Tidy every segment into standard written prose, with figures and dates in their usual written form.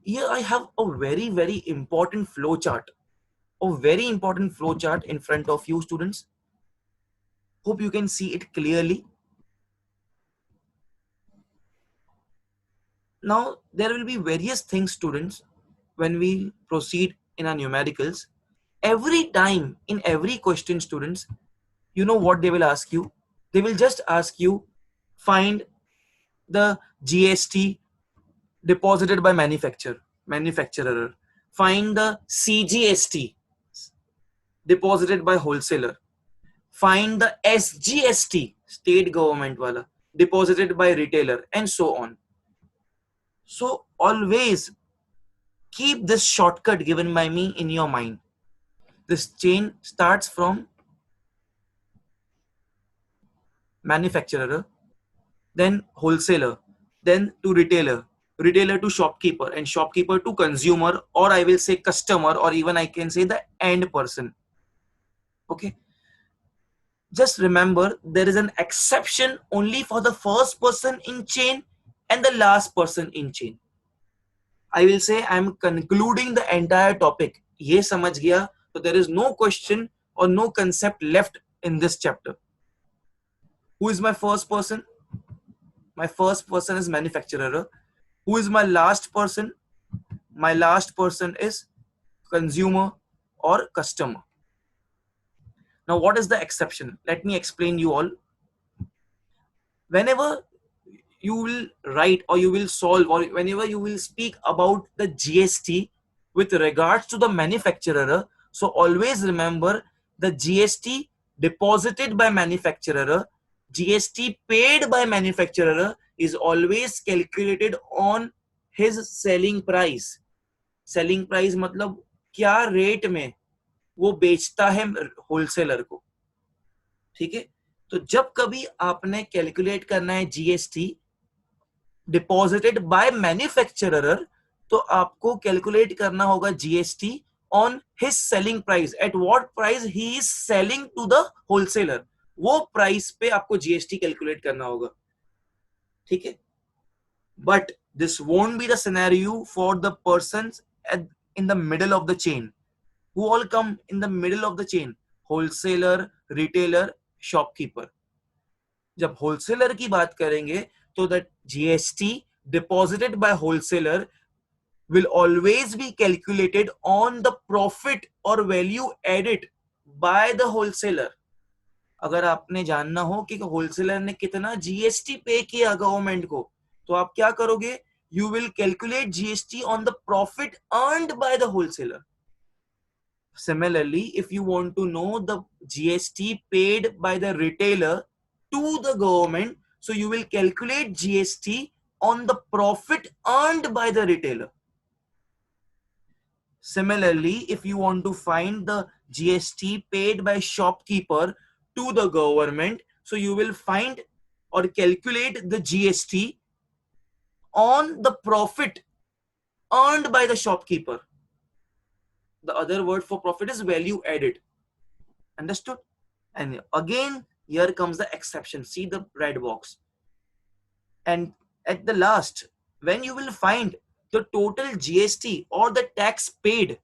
here I have a very important flow chart, in front of you students. Hope you can see it clearly. Now there will be various things, students, when we proceed in our numericals. Every time in every question, students, you know what they will ask you? They will just ask you, find the GST deposited by manufacturer. Find the CGST deposited by wholesaler. Find the SGST, state government wala, deposited by retailer, and so on. So always keep this shortcut given by me in your mind. This chain starts from manufacturer, then wholesaler, then to retailer, retailer to shopkeeper, and shopkeeper to consumer, or I will say customer, or even I can say the end person. Okay, just remember there is an exception only for the first person in chain and the last person in chain. I will say I am concluding the entire topic. Ye samajh gaya, so there is no question or no concept left in this chapter. Who is my first person? My first person is manufacturer. Who is my last person? My last person is consumer or customer. Now what is the exception? Let me explain you all. Whenever you will write or you will solve or whenever you will speak about the GST with regards to the manufacturer, so always remember the GST deposited by manufacturer, GST paid by manufacturer is always calculated on his selling price. Selling price मतलब क्या rate में वो बेचता है wholesaler को, ठीक है। तो जब कभी आपने कैलकुलेट करना है जीएसटी डिपॉजिटेड बाय मैन्युफैक्चरर, तो आपको कैलकुलेट करना होगा GST on his selling price, at what price he is selling to the wholesaler, वो प्राइस पे आपको जीएसटी कैलकुलेट करना होगा, ठीक है। But this won't be the scenario for the persons in the middle of the chain. Who all come in the middle of the chain? Wholesaler, retailer, shopkeeper. जब wholesaler की बात करेंगे तो the GST deposited by wholesaler will always be calculated on the profit or value added by the wholesaler. अगर आपने जानना हो कि होलसेलर ने कितना जीएसटी पे किया गवर्नमेंट को, तो आप क्या करोगे? You will calculate GST on the profit earned by the wholesaler. Similarly, if you want to know the GST paid by the retailer to the government, so you will calculate GST on the profit earned by the retailer. Similarly, if you want to find the GST paid by shopkeeper to the government, so you will find or calculate the GST on the profit earned by the shopkeeper. The other word for profit is value added. Understood? And again, here comes the exception. See the red box. And at the last, when you will find the total GST or the tax paid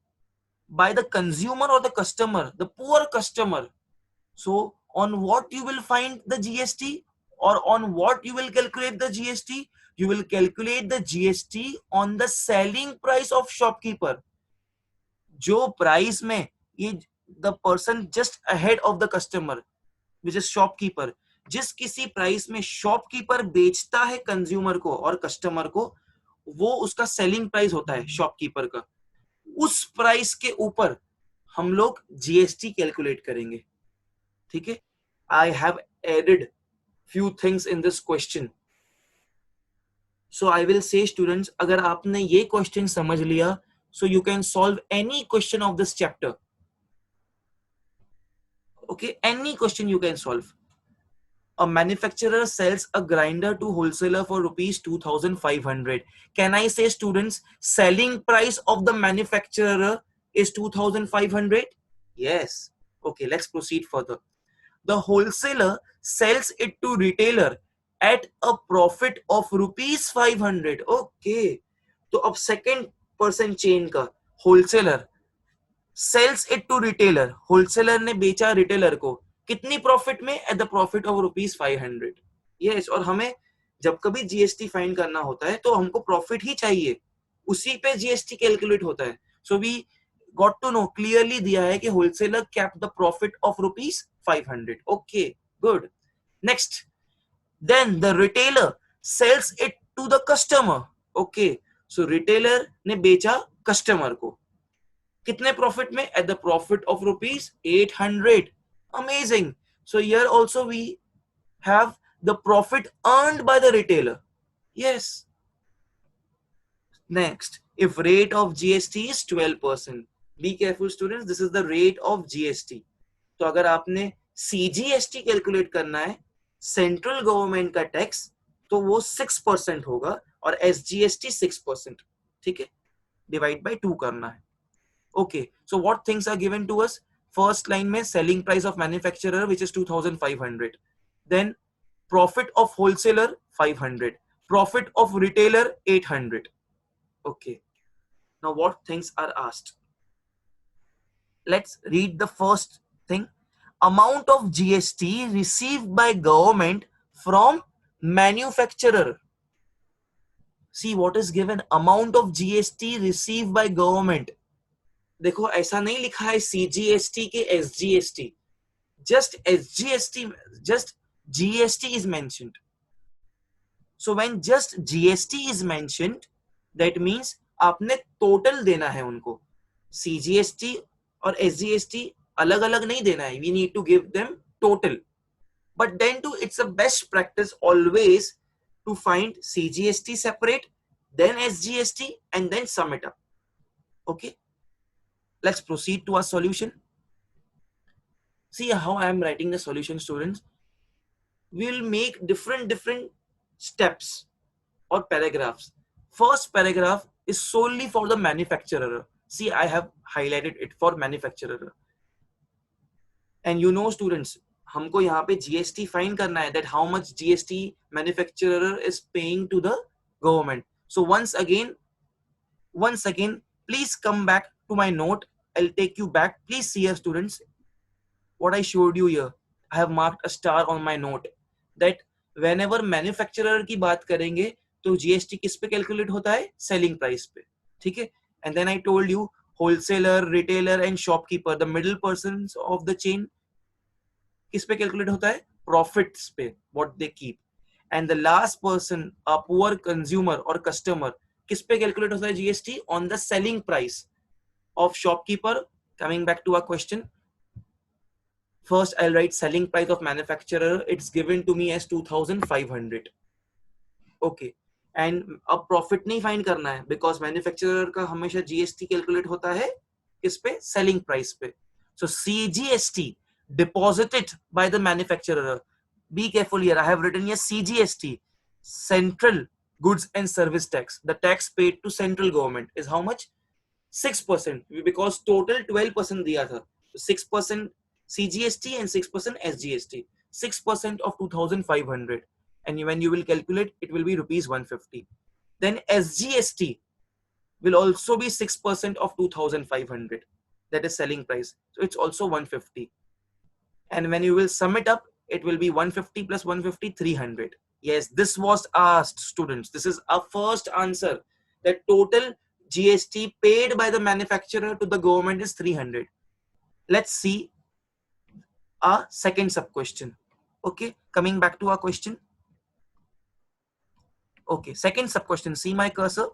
by the consumer or the customer, the poor customer, so on what you will find the GST or on what you will calculate the GST? You will calculate the GST on the selling price of shopkeeper. जो price में ये the person just ahead of the customer, which is shopkeeper, जिस किसी price में shopkeeper बेचता है consumer को और कस्टमर को, वो उसका सेलिंग प्राइस होता है शॉपकीपर का। उस प्राइस के ऊपर हम लोग जीएसटी कैलकुलेट करेंगे, ठीक है। I have added few things in this question. So I will say students, अगर आपने ये क्वेश्चन समझ लिया, so you can solve any question of this chapter. Okay, any question you can solve. A manufacturer sells a grinder to wholesaler for rupees 2,500. Can I say students, selling price of the manufacturer is 2,500? Yes. Okay, let's proceed further. The wholesaler sells it to retailer at a profit of rupees 500. Okay, तो अब second percent chain का wholesaler sells it to retailer, wholesaler ने बेचा retailer को कितनी profit में? At the profit of ₹500। Yes, और हमें जब कभी जीएसटी फाइंड करना होता है तो हमको प्रॉफिट ही चाहिए, उसी पे जीएसटी कैलकुलेट होता है। So we got to know, clearly दिया है कि wholesaler kept the profit of ₹500। Okay, good. Next, then the retailer sells it to the customer. Okay, so retailer ने बेचा कस्टमर को कितने प्रॉफिट में? At the profit of ₹800। Amazing. So here also we have the profit earned by the retailer. Yes. Next, if rate of GST is 12%, be careful students, this is the rate of GST। तो अगर आपने CGST calculate करना है, central government का tax, तो वो 6% होगा और SGST 6%। ठीक है, डिवाइड बाय 2 करना है। Okay, so what things are given to us? First line में selling price of manufacturer which is 2500, then profit of wholesaler 500, profit of retailer 800। Okay, now what things are asked? Let's read the first thing. Amount of GST received by government from manufacturer. See what is given, amount of GST received by government। देखो ऐसा नहीं लिखा है CGST के SGST, just SGST, just GST is mentioned। So when just GST is mentioned, that means आपने total देना है उनको। CGST और SGST अलग अलग नहीं देना है, we need to give them total। But then too, it's a best practice always to find CGST separate, then SGST, and then sum it up। Okay, let's proceed to our solution। See how I am writing the solution, students. We will make different steps or paragraphs। First paragraph is solely for the manufacturer। See, I have highlighted it for manufacturer। And you know students, हमको यहाँ पे GST fine करना है, that how much GST manufacturer is paying to the government। So once again, please come back to my note। I'll take you back। Please see here students, what I showed you here, I have marked a star on my note that whenever manufacturer की बात करेंगे तो GST किस पे calculate होता है? Selling price पे। ठीक है, and then I told you wholesaler, retailer and shopkeeper, the middle persons of the chain, किस पे कैलकुलेट होता है? प्रॉफिट्स पे, what they keep। and the last person, a poor consumer or customer, किस पे कैलकुलेट होता है GST? on the selling price of shopkeeper। coming back to our question, first I'll write selling price of manufacturer, it's given to me as 2500। okay, and अब profit नहीं find करना है because manufacturer का हमेशा GST calculate होता है किस पे? सेलिंग प्राइस पे। सो CGST deposited by the manufacturer, be careful here, I have written here CGST, central goods and service tax, the tax paid to central government is how much? 6%, because total 12% दिया था, 6% CGST and 6% SGST, 6% of 2500, and when you will calculate it will be ₹150। then SGST will also be 6% of 2500, that is selling price, so it's also 150, and when you will sum it up it will be 150 plus 150 300। yes, this was asked students, this is our first answer, the total GST paid by the manufacturer to the government is 300। let's see our second sub question। okay, coming back to our question। okay, second sub question, see my cursor,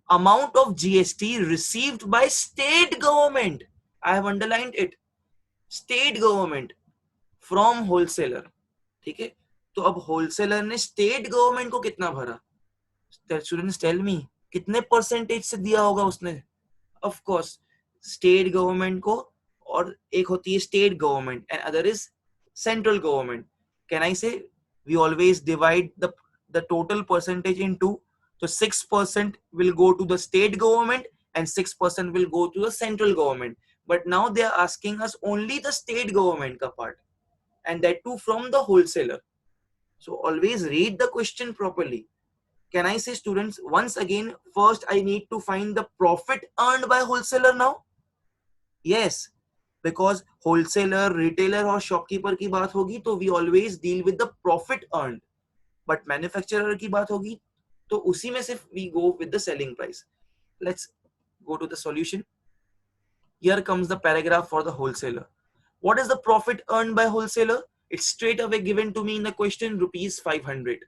amount of GST received by state government, I have underlined it, state government from wholesaler। ठीक है, तो अब wholesaler ने state government को कितना भरा? Students tell me, कितने percentage से दिया होगा उसने? ऑफ कोर्स स्टेट गवर्नमेंट को, और एक होती है state government and other is central government. Can I say we always divide the total percentage in two, तो 6% will go to the state government and 6% will go to the central government, but now they are asking us only the state government ka part, and that too from the wholesaler। so always read the question properly। Can I say, students, once again, first I need to find the profit earned by wholesaler now? Yes, because wholesaler, retailer और shopkeeper की बात होगी तो we always deal with the profit earned. But manufacturer की बात होगी तो उसी में सिर्फ we go with the selling price. Let's go to the solution. Here comes the paragraph for the wholesaler. What is the profit earned by wholesaler? It's straight away given to me in the question, rupees 500.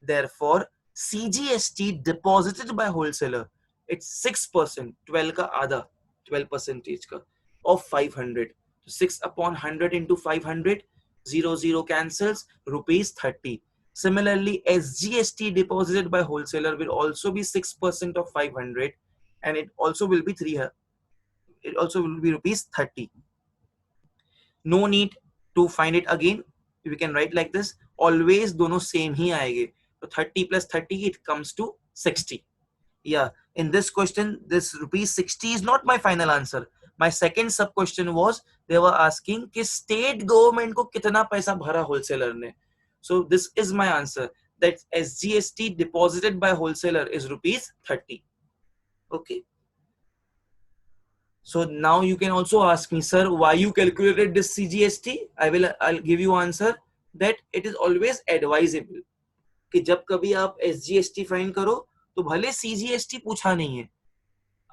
Therefore, CGST deposited by wholesaler, it's 6%, 12 का आधा, 12 percentage का, of 500. So 6 upon 100 into 500, 0 cancels, rupees 30. Similarly, SGST deposited by wholesaler will also be 6% of 500, and it also will be it also will be rupees 30. No need to find it again. We can write like this. Always दोनों same ही आएंगे. So 30 plus 30, it comes to 60. Yeah, in this question, this rupees 60 is not my final answer. My second sub question was, they were asking कि state government को कितना पैसा भरा wholesaler ने. So this is my answer, that SGST deposited by wholesaler is rupees 30. Okay. So now you can also ask me, sir, why you calculated this CGST? I'll give you answer that it is always advisable कि जब कभी आप SGST find करो तो भले CGST पूछा नहीं है,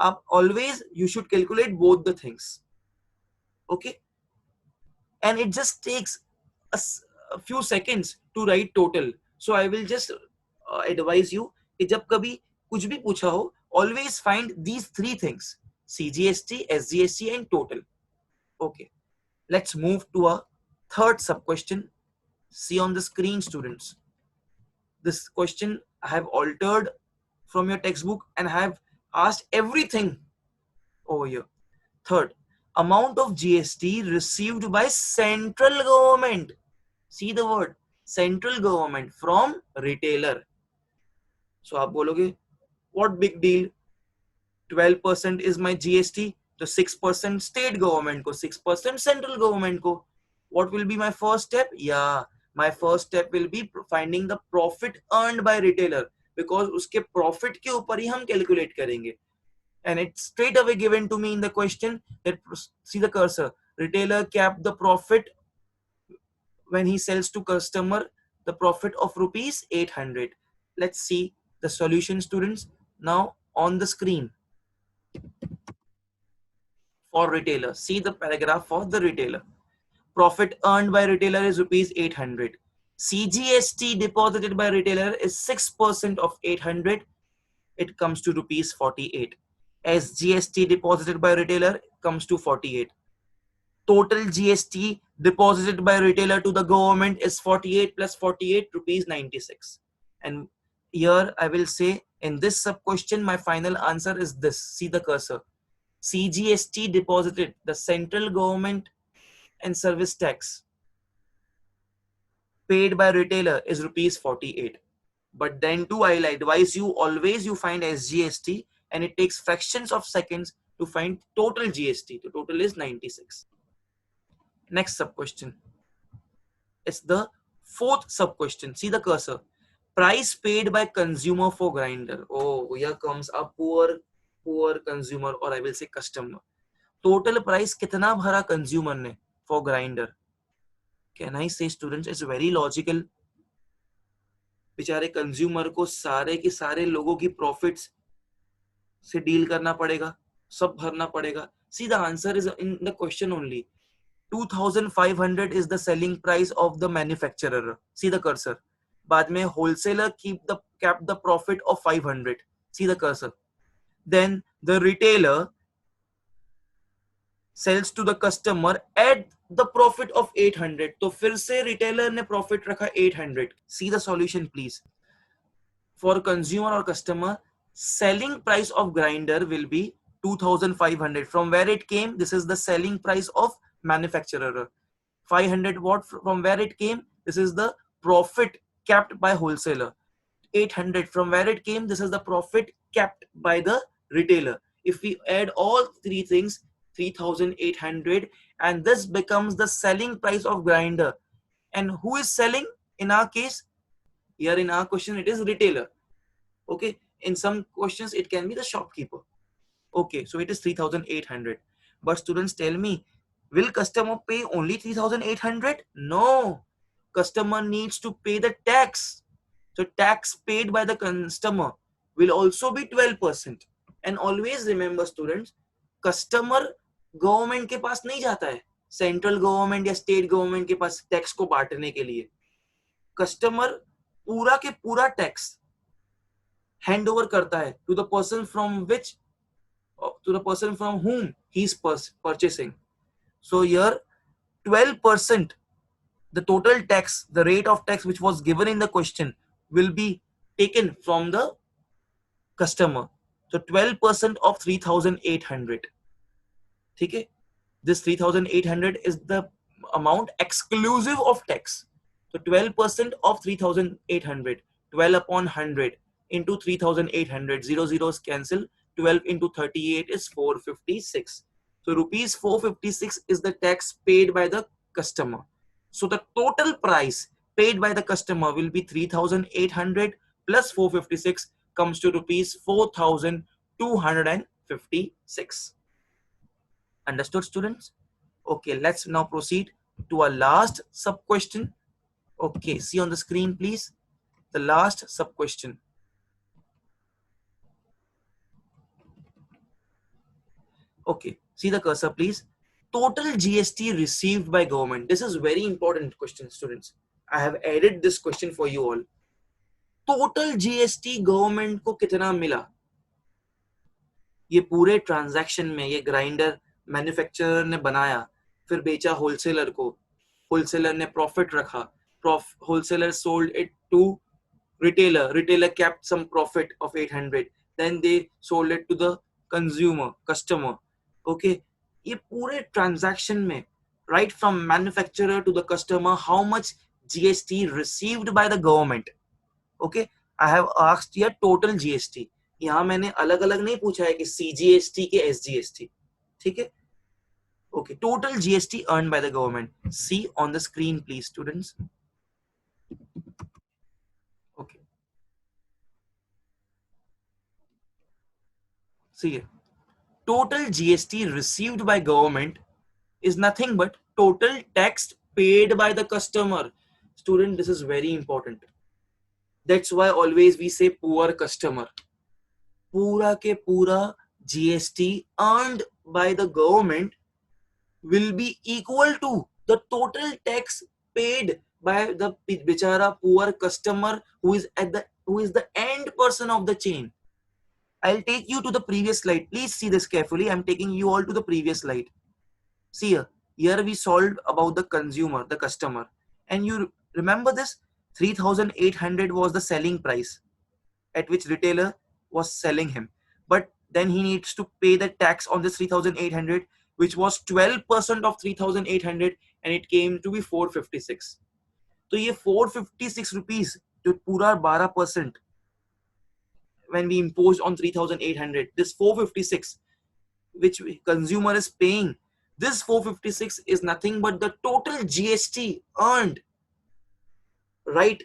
आप always you should calculate both the things. Okay, and it just takes a few seconds to write total. So I will just advise you कि जब कभी कुछ भी पूछा हो, always find these three things: CGST, SGST, and total. Okay, let's move to a third sub question. See on the screen, students. This question I have altered from your textbook and I have asked everything over here. Third, amount of GST received by central government. See the word central government from retailer. So आप बोलोगे, what big deal? 12% is my GST. तो 6% state government को, 6% central government को. What will be my first step? Yeah, my first step will be finding the profit earned by retailer, because उसके profit के ऊपर ही हम calculate करेंगे. And it's straight away given to me in the question that, see the cursor, retailer kept the profit when he sells to customer, the profit of rupees 800. Let's see the solution, students, now on the screen. For retailer, see the paragraph for the retailer. Profit earned by retailer is rupees 800. CGST deposited by retailer is 6% of 800. It comes to rupees 48. SGST deposited by retailer comes to 48. Total GST deposited by retailer to the government is 48 plus 48, rupees 96. And here I will say, in this sub question, my final answer is this. See the cursor. CGST deposited, the central government and service tax paid by retailer is rupees 48. But then too, I'll advise you, always you find SGST, and it takes fractions of seconds to find total GST. The total is 96. Next sub question. It's the fourth sub question. See the cursor. Price paid by consumer for grinder. Oh, here comes a poor consumer, or I will say customer. Total price कितना भरा consumer ने for grinder? Can I say, students, it's very logical. बेचारे consumer को सारे के सारे लोगों की प्रॉफिट्स से डील करना पड़ेगा, सब भरना पड़ेगा. See, the answer is in the question only. 2500 is the selling price of the manufacturer. See the cursor. बाद में wholesaler kept the profit of 500. See the cursor. Then the retailer sells to the customer at the profit of 800. तो फिर से retailer ने profit रखा 800. See the solution, please. For consumer or customer, selling price of grinder will be 2500. From where it came, this is the selling price of manufacturer. 500 what, from where it came, this is the profit kept by wholesaler. 800 from where it came, this is the profit kept by the retailer. If we add all three things, 3800, and this becomes the selling price of grinder. And who is selling in our case? Here in our question, it is retailer. Okay, in some questions it can be the shopkeeper. Okay, so it is 3,800. But students, tell me, will customer pay only 3,800? No, customer needs to pay the tax. So tax paid by the customer will also be 12%. And always remember students, customer government के पास नहीं जाता है, central government या state government के पास tax को बांटने के लिए. कस्टमर पूरा के पूरा टैक्स हैंड ओवर करता है to the person from which, to the person from whom he is purchasing. So here 12%, the total tax, the rate of tax which was given in the question will be taken from the customer. So 12% of 3,800. Okay, this 3,800 is the amount exclusive of tax. So 12% of 3,800, 12 upon 100 into 3,800, zero zeros cancel, 12 into 38 is 456. So rupees 456 is the tax paid by the customer. So the total price paid by the customer will be 3,800 plus 456 comes to rupees 4,256. Understood, students? Okay, let's now proceed to our last sub question. Okay, see on the screen, please. The last sub question. Okay, see the cursor, please. Total GST received by government. This is very important question, students. I have added this question for you all. Total GST government को कितना मिला? ये पूरे transaction में ये grinder manufacturer ने बनाया, फिर बेचा होलसेलर को, होलसेलर ने प्रॉफिट रखा, wholesaler sold it to retailer kept some profit of 800, then they sold it to the customer. Okay, ये पूरे ट्रांजैक्शन में, right from manufacturer to the customer, how much GST received by the government? Okay, I have asked here total GST. यहाँ मैंने अलग अलग नहीं पूछा है कि CGST के SGST. ठीक है? Okay, total GST earned by the government. See on the screen, please, students. Okay, see here. Total GST received by government is nothing but total tax paid by the customer. Student, this is very important. That's why always we say poor customer. पूरा के पूरा GST earned by the government will be equal to the total tax paid by the bichara poor customer who is the end person of the chain. I'll take you to the previous slide. Please see this carefully. I'm taking you all to the previous slide. See here. Here we solved about the consumer, the customer. And you remember this? 3,800 was the selling price at which retailer was selling him. But then he needs to pay the tax on this 3,800, which was 12% of 3,800, and it came to be 456. So ये 456 rupees जो पूरा 12% when we imposed on 3,800, this 456 which consumer is paying, this 456 is nothing but the total GST earned right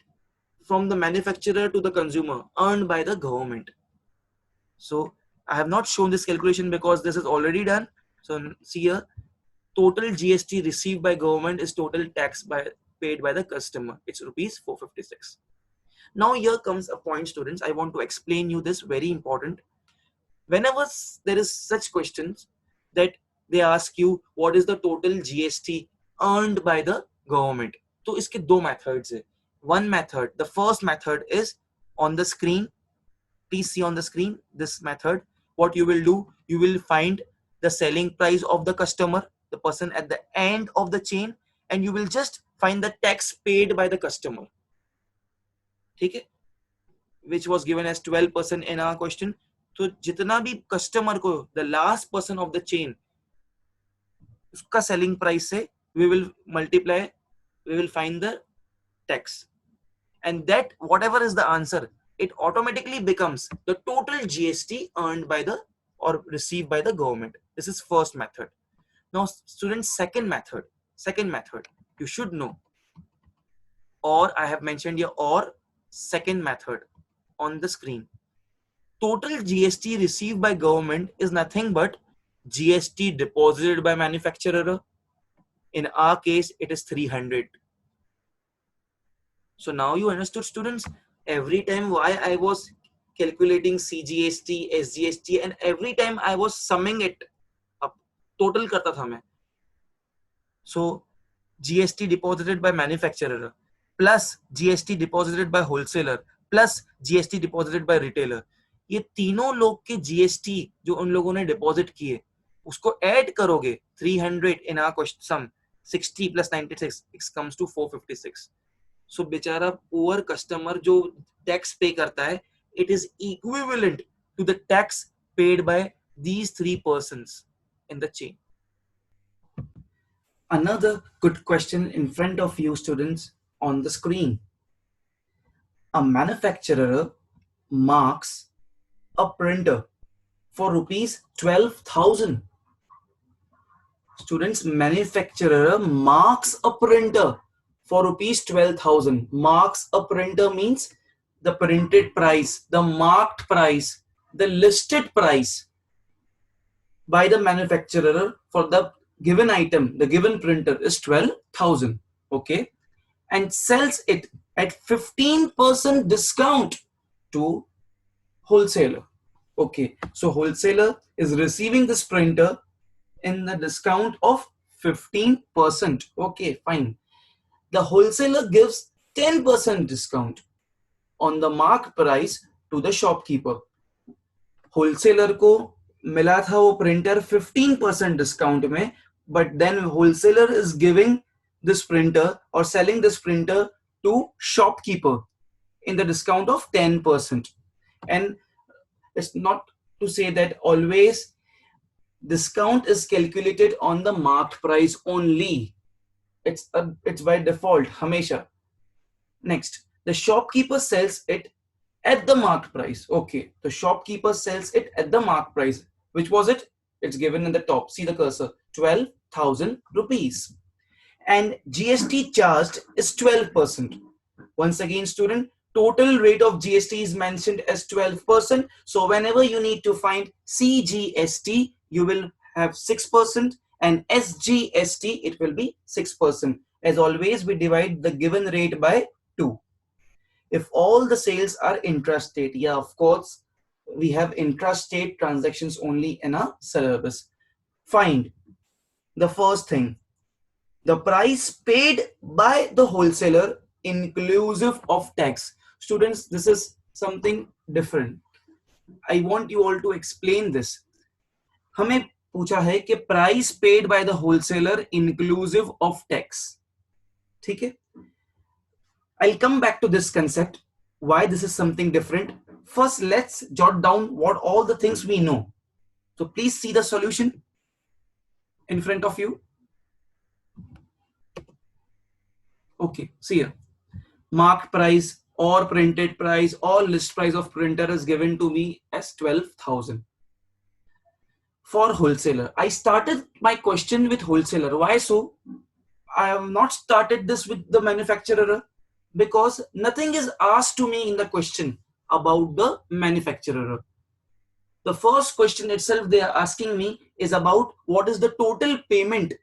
from the manufacturer to the consumer, earned by the government. So I have not shown this calculation because this is already done. So see here, total GST received by government is total tax paid by the customer. It's rupees 456. Now here comes a point, students. I want to explain you this, very important. Whenever there is such questions that they ask you what is the total GST earned by the government, तो इसके दो methods है. One method, the first method is on the screen. Please see on the screen this method. What you will do, you will find the selling price of the customer, the person at the end of the chain, and you will just find the tax paid by the customer. ठीक है? Which was given as 12% in our question. तो जितना भी customer को, the last person of the chain, उसका selling price से we will multiply, we will find the tax, and that whatever is the answer, it automatically becomes the total GST earned by the or received by the government. This is first method. Now students, second method you should know, or I have mentioned here, or second method on the screen. total GST received by government is nothing but GST deposited by manufacturer. In our case, it is 300. So now you understood, students, every time why I was calculating CGST, SGST, and every time I was summing it up. Total करता था मैं. So GST deposited by manufacturer plus GST deposited by wholesaler plus GST deposited by retailer. ये तीनों लोग के GST जो उन लोगों ने डिपॉजिट किए उसको ऐड करोगे 300 in our sum 60 plus 96 it comes to 456. So बेचारा poor customer जो टैक्स पे करता है it is equivalent to the tax paid by these three persons in the chain. Another good question in front of you, students, on the screen. A manufacturer marks a printer for rupees 12,000. Students, manufacturer marks a printer for rupees 12,000. Marks a printer means the printed price, the marked price, the listed price by the manufacturer for the given item, the given printer is 12,000. Okay, and sells it at 15% discount to wholesaler. Okay, so wholesaler is receiving this printer in the discount of 15%. Okay, fine. The wholesaler gives 10% discount on the marked price to the shopkeeper. Wholesaler को मिला था वो printer 15% discount में, but then wholesaler is giving this printer or selling this printer to shopkeeper in the discount of 10%. And it's not to say that always discount is calculated on the marked price only. It's by default, hamesha. Next, the shopkeeper sells it at the marked price. Okay, the shopkeeper sells it at the marked price. Which was it? It's given in the top. See the cursor. 12,000 rupees. And GST charged is 12%. Once again, student, total rate of GST is mentioned as 12%. So whenever you need to find CGST, you will have 6%, and SGST, it will be 6%. As always, we divide the given rate by 2. If all the sales are intrastate, yeah, of course, we have intrastate transactions only in our syllabus. Find the first thing, the price paid by the wholesaler inclusive of tax. Students, this is something different. I want you all to explain this. हमें पूछा है कि price paid by the wholesaler inclusive of tax. ठीक है? I'll come back to this concept, why this is something different. First, let's jot down what all the things we know. So please see the solution in front of you. Okay, see here. Marked price or printed price or list price of printer is given to me as 12,000. For wholesaler, I started my question with wholesaler. Why so? I have not started this with the manufacturer, because nothing is asked to me in the question about the manufacturer. The first question itself they are asking me is about what is the total payment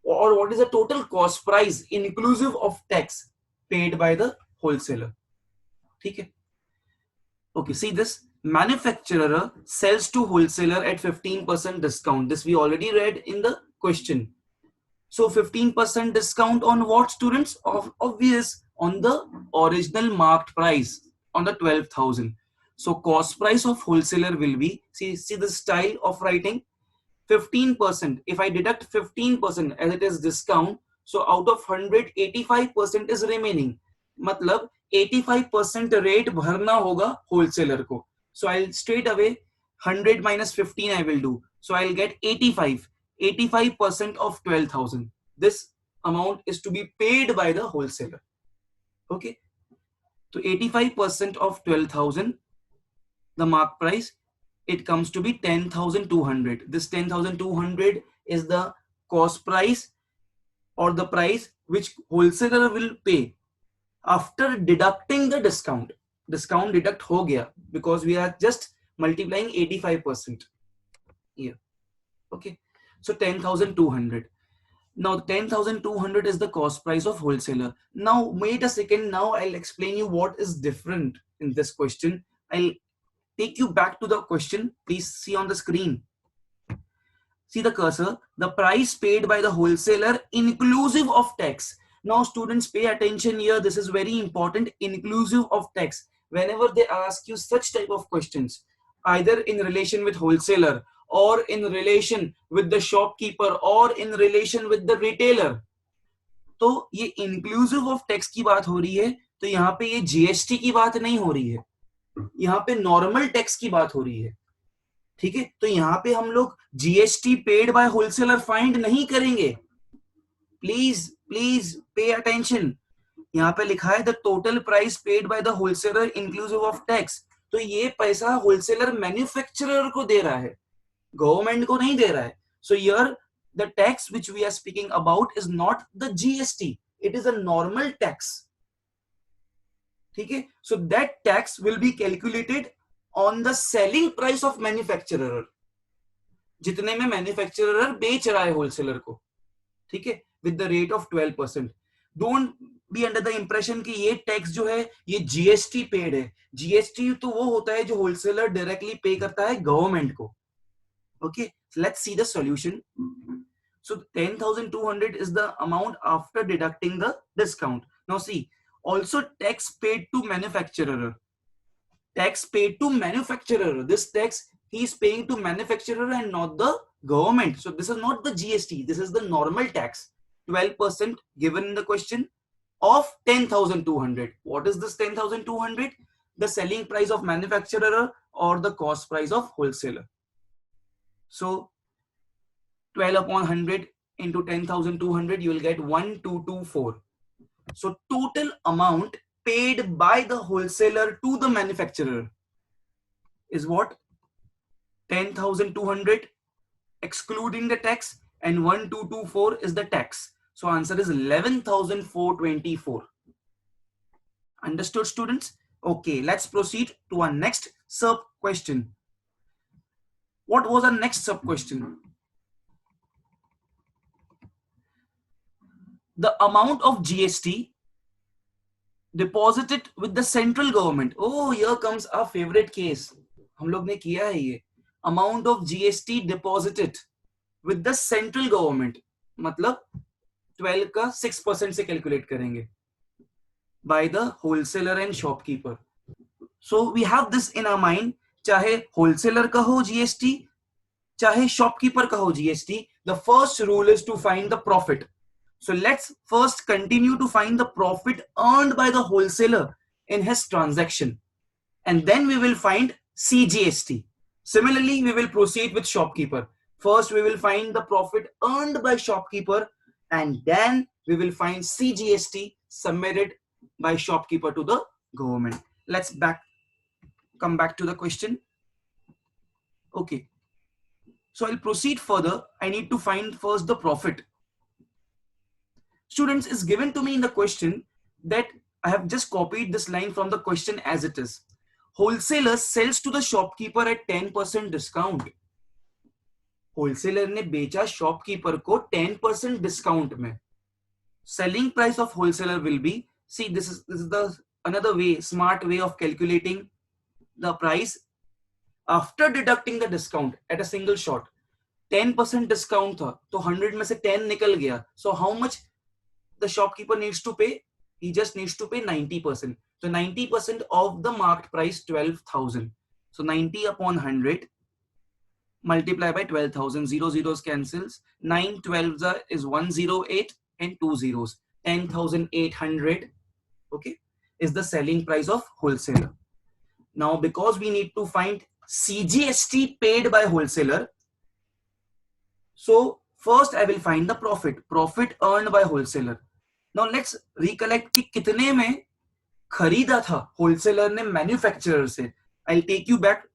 or what is the total cost price inclusive of tax paid by the wholesaler. Okay, okay, see this. Manufacturer sells to wholesaler at 15% discount. This we already read in the question. So 15% discount on what, students? Obvious, on the original marked price, on the 12,000. So cost price of wholesaler will be, see the style of writing, 15%. If I deduct 15% as it is discount, so out of 100, 85% is remaining. मतलब 85% rate भरना होगा wholesaler को. So I'll straight away 100 minus 15 I will do. So I'll get 85. 85% of 12,000. This amount is to be paid by the wholesaler. Okay. So 85% of 12,000, the mark price, it comes to be 10,200. This 10,200 is the cost price or the price which wholesaler will pay after deducting the discount. Discount deduct हो गया because we are just multiplying 85% here. Okay, so 10,200. Now 10,200 is the cost price of wholesaler. Now wait a second, now I'll explain you what is different in this question. I'll take you back to the question. Please see on the screen. See the cursor, the price paid by the wholesaler inclusive of tax. Now students, pay attention here, this is very important, inclusive of tax. Whenever they ask you such type of questions, either in relation with wholesaler or in relation with the shopkeeper or in relation with the retailer, तो ये inclusive of tax की बात हो रही है, तो यहाँ पे ये जीएसटी की बात नहीं हो रही है, यहाँ पे नॉर्मल टैक्स की बात हो रही है. ठीक है, तो यहाँ पे हम लोग GST paid by wholesaler find नहीं करेंगे. Please please pay attention. यहाँ पे लिखा है the total price paid by the wholesaler inclusive of tax. तो ये पैसा होलसेलर मैन्युफैक्चरर को दे रहा है, गवर्नमेंट को नहीं दे रहा है. So here the tax which we are speaking about is not the GST, it is a normal tax. ठीक है, so that tax will be calculated on the selling price of manufacturer, जितने में manufacturer बेच रहा है wholesaler को. ठीक है, with the rate of 12%. Don't be under the impression कि ये टैक्स जो है ये जीएसटी पेड है. जीएसटी तो वो होता है जो होलसेलर डायरेक्टली पे करता है गवर्नमेंट को. Okay, let's see the solution. So 10,200 is the amount after deducting the discount. Now see, also tax paid to manufacturer. Tax paid to manufacturer. This tax he is paying to manufacturer and not the government. So this is not the GST. This is the normal tax. 12% given in the question of 10,200. What is this 10,200? The selling price of manufacturer or the cost price of wholesaler. So 12 upon 100 into 10,200, you will get 1224. So total amount paid by the wholesaler to the manufacturer is what? 10,200 excluding the tax, and 1224 is the tax. So answer is 11,424. Understood, students? Okay, let's proceed to our next sub question. What was our next sub question? The amount of GST deposited with the central government. Oh, here comes our favorite case. हम लोग ने किया है ये. Amount of GST deposited with the central government. मतलब 12 का 6% से calculate करेंगे by the wholesaler and shopkeeper. So we have this in our mind. चाहे wholesaler का हो GST, चाहे shopkeeper का हो GST, the first rule is to find the profit. So let's first continue to find the profit earned by the wholesaler in his transaction, and then we will find CGST. Similarly, we will proceed with shopkeeper. First, we will find the profit earned by shopkeeper, and then we will find CGST submitted by shopkeeper to the government. Let's come back to the question. Okay. So I'll proceed further. I need to find first the profit. Students, is given to me in the question that I have just copied this line from the question as it is. Wholesaler sells to the shopkeeper at 10% discount. Wholesaler ने बेचा shopkeeper को 10% discount में. Selling price of wholesaler will be, see, this is the another way, smart way of calculating the price after deducting the discount at a single shot. 10% discount था, तो 100 में से 10 निकल गया. So how much the shopkeeper needs to pay? He just needs to pay 90%. So 90% of the marked price 12,000. So 90 upon 100 multiply by 12,000. 0 zeros cancels. 9 12s is 108 and 2 zeros. 10,800. Okay, is the selling price of wholesaler. Now because we need to find CGST paid by wholesaler, so first I will find the profit earned by wholesaler. Now let's recollect कि कितने में खरीदा था wholesaler ने manufacturer से. I'll take you back.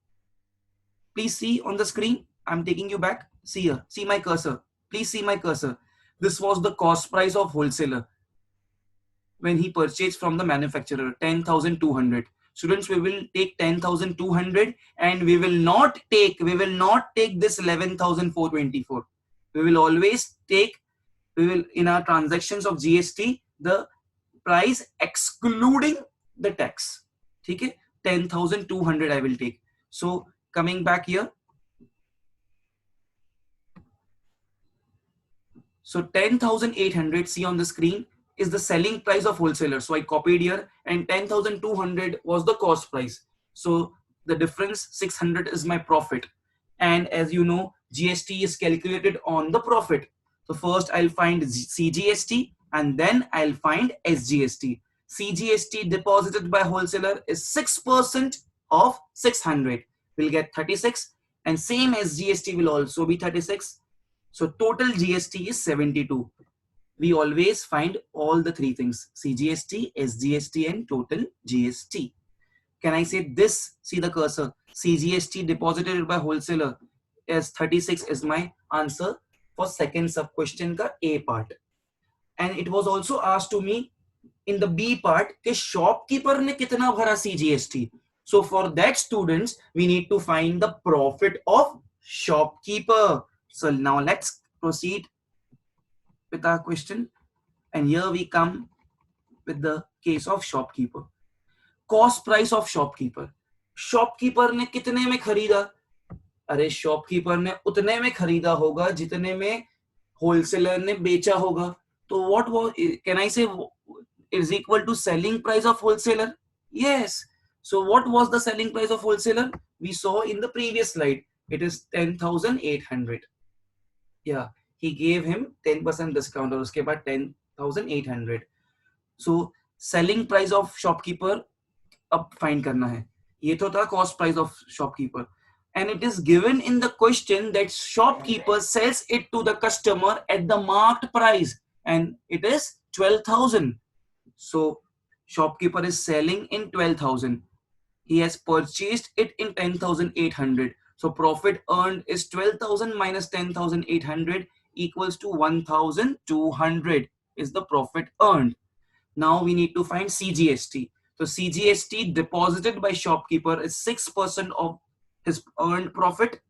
Please see on the screen. I'm taking you back. See here. See my cursor. Please see my cursor. This was the cost price of wholesaler when he purchased from the manufacturer, 10,200. Students, we will take 10,200 and we will not take this 11,424. We will always take, in our transactions of GST, the price excluding the tax. Okay, 10,200 I will take. So coming back here, so 10,800, see on the screen, is the selling price of wholesaler. So I copied here, and 10,200 was the cost price. So the difference 600 is my profit. And as you know, GST is calculated on the profit. So first I'll find CGST and then I'll find SGST. CGST deposited by wholesaler is 6% of 600. We'll get 36, and same SGST will also be 36. So total GST is 72. We always find all the three things: CGST, SGST, and total GST. Can I say this? See the cursor. CGST deposited by wholesaler as 36 is my answer for second sub question ka A part. And it was also asked to me in the B part कि shopkeeper ने कितना भरा CGST. So for that, students, we need to find the profit of shopkeeper. So now let's proceed with our question. And here we come with the case of shopkeeper. Cost price of shopkeeper. Shopkeeper ने कितने में खरीदा? अरे shopkeeper ने उतने में खरीदा होगा जितने में wholesaler ने बेचा होगा. तो what was, can I say, is equal to selling price of wholesaler? Yes. So what was the selling price of wholesaler? We saw in the previous slide. It is 10,800. Yeah, he gave him 10% discount और उसके बाद 10,800. So selling price of shopkeeper अब find करना है. ये तो था cost price of shopkeeper. And it is given in the question that shopkeeper sells it to the customer at the marked price, and it is 12,000. So shopkeeper is selling in 12,000. He has purchased it in 10,800. So profit earned is 12,000 minus 10,800 equals to 1,200 is the profit earned. Now we need to find CGST. So CGST deposited by shopkeeper is 6% of his earned profit,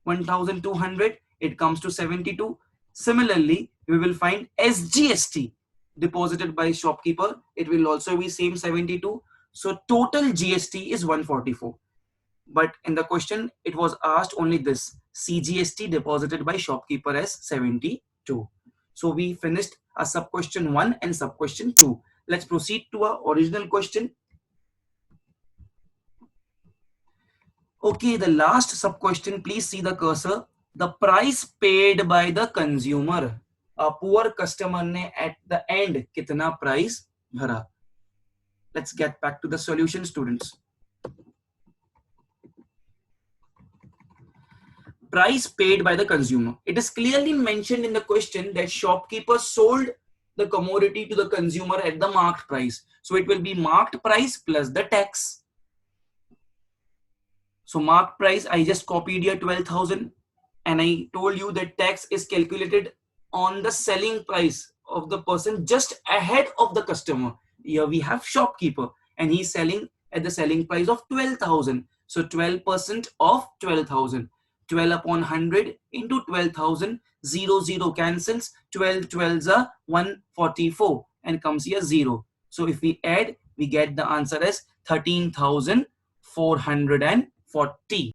1,200. It comes to 72. Similarly, we will find SGST deposited by shopkeeper. It will also be same 72. So total GST is 144. But in the question, it was asked only this: CGST deposited by shopkeeper as 72. So we finished a sub question 1 and sub question 2. Let's proceed to our original question. Okay, the last sub question, please see the cursor. The price paid by the consumer. A poor customer ने at the end कितना price भरा? Let's get back to the solution, students. Price paid by the consumer. It is clearly mentioned in the question that shopkeeper sold the commodity to the consumer at the marked price. So it will be marked price plus the tax. So marked price, I just copied here 12,000, and I told you that tax is calculated on the selling price of the person just ahead of the customer. Here we have shopkeeper, and he's selling at the selling price of 12,000. So 12% of 12,000. 12 upon 100 into 12,000, 0 cancels, 12 12s are 144 and comes here 0. So if we add, we get the answer as 13,440.